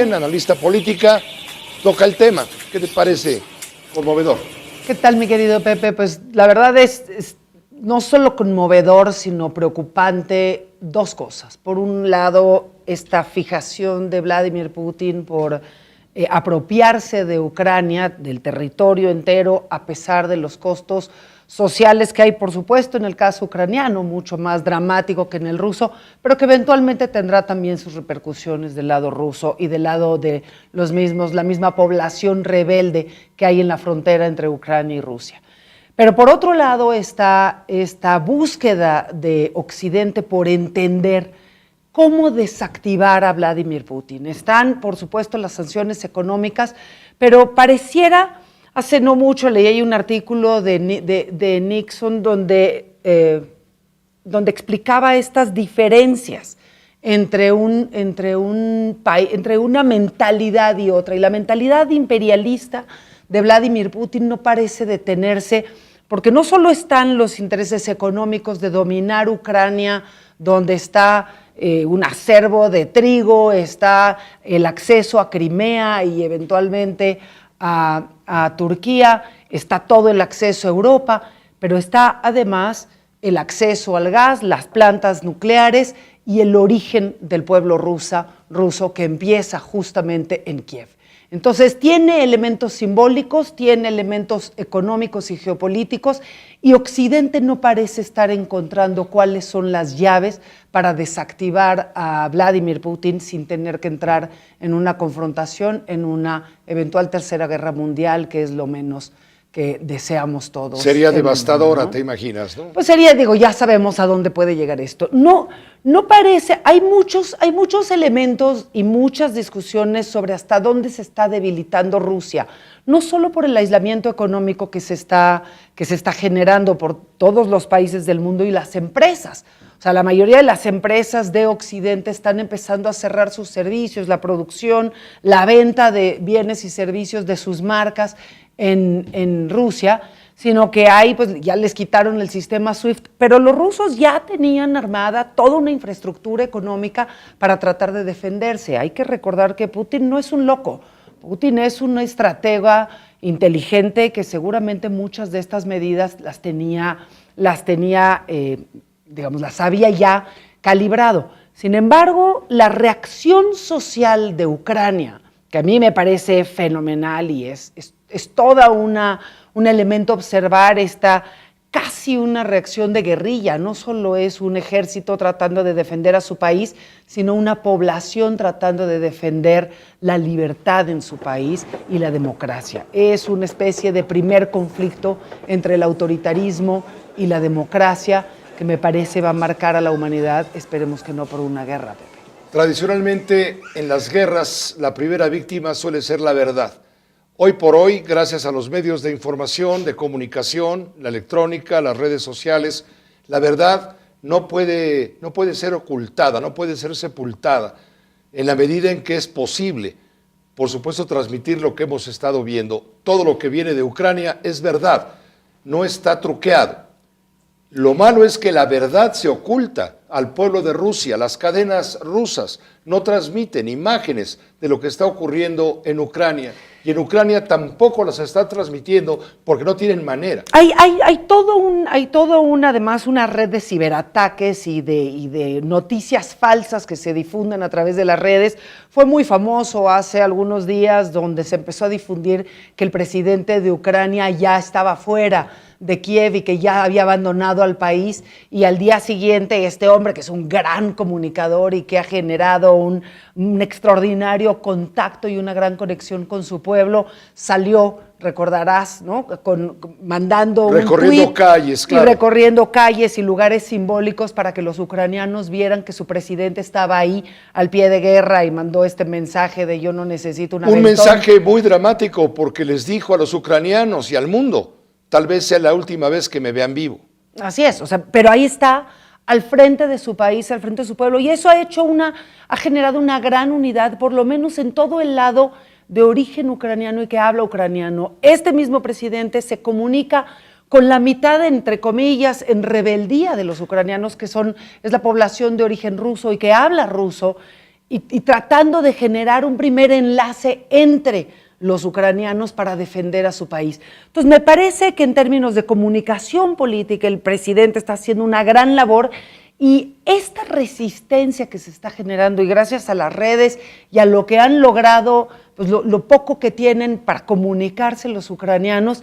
también analista política, toca el tema. ¿Qué te parece conmovedor? ¿Qué tal, mi querido Pepe? Pues la verdad es no solo conmovedor, sino preocupante dos cosas. Por un lado, esta fijación de Vladimir Putin por apropiarse de Ucrania, del territorio entero, a pesar de los costos sociales que hay, por supuesto, en el caso ucraniano, mucho más dramático que en el ruso, pero que eventualmente tendrá también sus repercusiones del lado ruso y del lado de la misma población rebelde que hay en la frontera entre Ucrania y Rusia. Pero por otro lado está esta búsqueda de Occidente por entender cómo desactivar a Vladimir Putin. Están, por supuesto, las sanciones económicas, pero pareciera, hace no mucho leí un artículo de Nixon donde explicaba estas diferencias entre una mentalidad y otra. Y la mentalidad imperialista de Vladimir Putin no parece detenerse, porque no solo están los intereses económicos de dominar Ucrania, donde está un acervo de trigo, está el acceso a Crimea y eventualmente a Turquía, está todo el acceso a Europa, pero está además el acceso al gas, las plantas nucleares y el origen del pueblo ruso que empieza justamente en Kiev. Entonces tiene elementos simbólicos, tiene elementos económicos y geopolíticos, y Occidente no parece estar encontrando cuáles son las llaves para desactivar a Vladimir Putin sin tener que entrar en una confrontación, en una eventual tercera guerra mundial, que es lo menos que deseamos todos. Sería devastadora, ¿no? ¿Te imaginas, no? Pues sería, ya sabemos a dónde puede llegar esto. No parece, hay muchos elementos y muchas discusiones sobre hasta dónde se está debilitando Rusia, no solo por el aislamiento económico que se está generando por todos los países del mundo y las empresas. O sea, la mayoría de las empresas de Occidente están empezando a cerrar sus servicios, la producción, la venta de bienes y servicios de sus marcas en Rusia, sino que pues ya les quitaron el sistema SWIFT, pero los rusos ya tenían armada toda una infraestructura económica para tratar de defenderse. Hay que recordar que Putin no es un loco, Putin es una estratega inteligente que seguramente muchas de estas medidas las había ya calibrado. Sin embargo, la reacción social de Ucrania, que a mí me parece fenomenal y es toda un elemento observar esta casi una reacción de guerrilla, no solo es un ejército tratando de defender a su país, sino una población tratando de defender la libertad en su país y la democracia. Es una especie de primer conflicto entre el autoritarismo y la democracia que me parece va a marcar a la humanidad, esperemos que no por una guerra, Pepe. Tradicionalmente, en las guerras, la primera víctima suele ser la verdad. Hoy por hoy, gracias a los medios de información, de comunicación, la electrónica, las redes sociales, la verdad no puede ser ocultada, no puede ser sepultada, en la medida en que es posible, por supuesto, transmitir lo que hemos estado viendo. Todo lo que viene de Ucrania es verdad, no está truqueado. Lo malo es que la verdad se oculta al pueblo de Rusia. Las cadenas rusas no transmiten imágenes de lo que está ocurriendo en Ucrania. Y en Ucrania tampoco las están transmitiendo porque no tienen manera. Hay además una red de ciberataques y de noticias falsas que se difunden a través de las redes. Fue muy famoso hace algunos días donde se empezó a difundir que el presidente de Ucrania ya estaba fuera de Kiev y que ya había abandonado al país, y al día siguiente este hombre, que es un gran comunicador y que ha generado un extraordinario contacto y una gran conexión con su pueblo, salió, recordarás, ¿no? Mandando recorriendo un tuit calles, claro. Y recorriendo calles y lugares simbólicos para que los ucranianos vieran que su presidente estaba ahí al pie de guerra, y mandó este mensaje de yo no necesito una Un mensaje muy dramático, porque les dijo a los ucranianos y al mundo: tal vez sea la última vez que me vean vivo. Así es, pero ahí está, al frente de su país, al frente de su pueblo, y eso ha generado una gran unidad, por lo menos en todo el lado de origen ucraniano y que habla ucraniano. Este mismo presidente se comunica con la mitad, entre comillas, en rebeldía de los ucranianos, que es la población de origen ruso y que habla ruso, y tratando de generar un primer enlace entre los ucranianos para defender a su país. Entonces, me parece que en términos de comunicación política el presidente está haciendo una gran labor y esta resistencia que se está generando y gracias a las redes y a lo que han logrado, pues lo poco que tienen para comunicarse los ucranianos,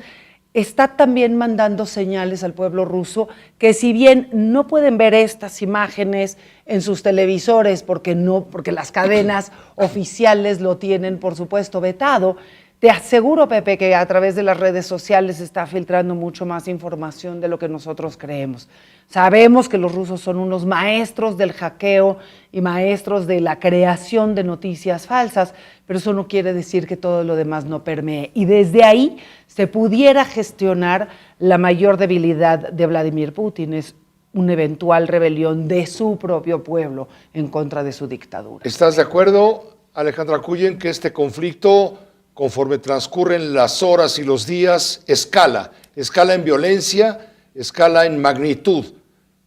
está también mandando señales al pueblo ruso que si bien no pueden ver estas imágenes en sus televisores porque las cadenas oficiales lo tienen, por supuesto, vetado, te aseguro, Pepe, que a través de las redes sociales se está filtrando mucho más información de lo que nosotros creemos. Sabemos que los rusos son unos maestros del hackeo y maestros de la creación de noticias falsas, pero eso no quiere decir que todo lo demás no permee. Y desde ahí se pudiera gestionar la mayor debilidad de Vladimir Putin, es una eventual rebelión de su propio pueblo en contra de su dictadura. ¿Estás de acuerdo, Alejandra Cuyen, que este conflicto, conforme transcurren las horas y los días, escala en violencia, escala en magnitud?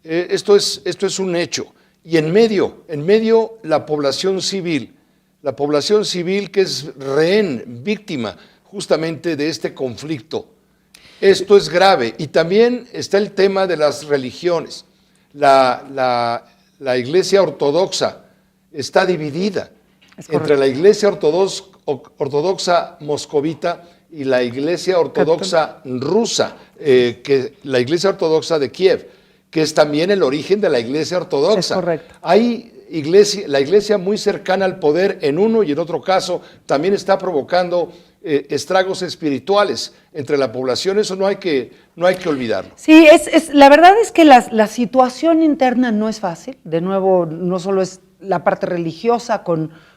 Esto es un hecho. Y en medio, la población civil que es rehén, víctima justamente de este conflicto. Esto es grave. Y también está el tema de las religiones. La Iglesia Ortodoxa está dividida entre la Iglesia ortodoxa moscovita y la Iglesia Ortodoxa rusa, la Iglesia Ortodoxa de Kiev, que es también el origen de la Iglesia Ortodoxa. Es correcto. Hay la Iglesia muy cercana al poder en uno y en otro caso también está provocando estragos espirituales entre la población. Eso no hay que olvidarlo. Sí, la verdad es que la situación interna no es fácil. De nuevo, no solo es la parte religiosa,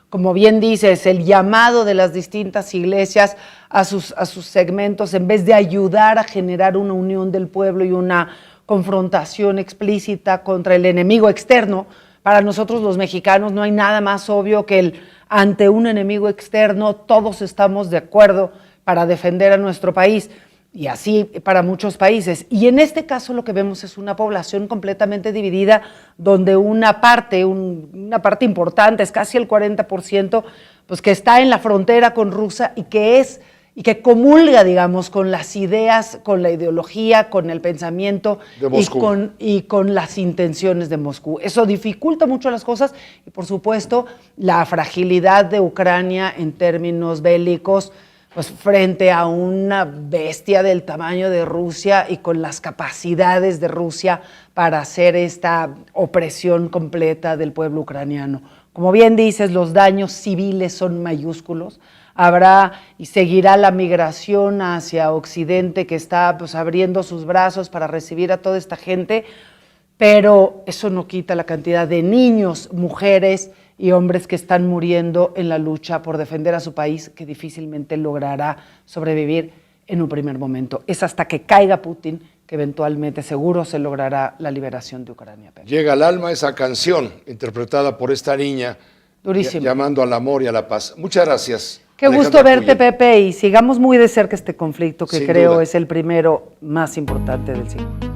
como bien dices, el llamado de las distintas iglesias a sus segmentos, en vez de ayudar a generar una unión del pueblo y una confrontación explícita contra el enemigo externo. Para nosotros los mexicanos no hay nada más obvio que ante un enemigo externo todos estamos de acuerdo para defender a nuestro país, y así para muchos países. Y en este caso lo que vemos es una población completamente dividida, donde una parte importante, es casi el 40%, pues que está en la frontera con Rusia y que comulga, digamos, con las ideas, con la ideología, con el pensamiento y con las intenciones de Moscú. Eso dificulta mucho las cosas y, por supuesto, la fragilidad de Ucrania en términos bélicos, pues frente a una bestia del tamaño de Rusia y con las capacidades de Rusia para hacer esta opresión completa del pueblo ucraniano. Como bien dices, los daños civiles son mayúsculos. Habrá y seguirá la migración hacia Occidente, que está pues abriendo sus brazos para recibir a toda esta gente, pero eso no quita la cantidad de niños, mujeres y hombres que están muriendo en la lucha por defender a su país, que difícilmente logrará sobrevivir en un primer momento. Es hasta que caiga Putin que eventualmente seguro se logrará la liberación de Ucrania. Llega al alma esa canción interpretada por esta niña, durísimo, llamando al amor y a la paz. Muchas gracias. Qué gusto verte, Pepe, y sigamos muy de cerca este conflicto que creo es el primero más importante del siglo.